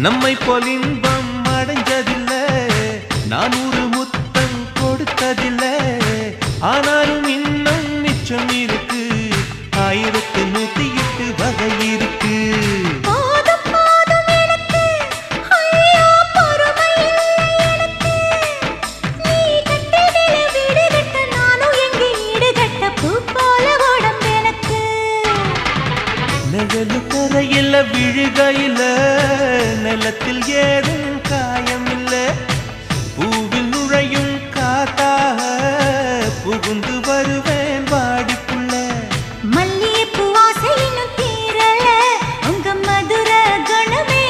நம்மை போல் இன்பம் அடைஞ்சதில்லை, நான் ஒரு முத்தம் கொடுத்ததில்லை. ஆனாலும் இன்னும் மிச்சம் இருக்கு, 1108 வகை இருக்கு. நிழலு கரையில விழுகையில நிலத்தில் ஏதும்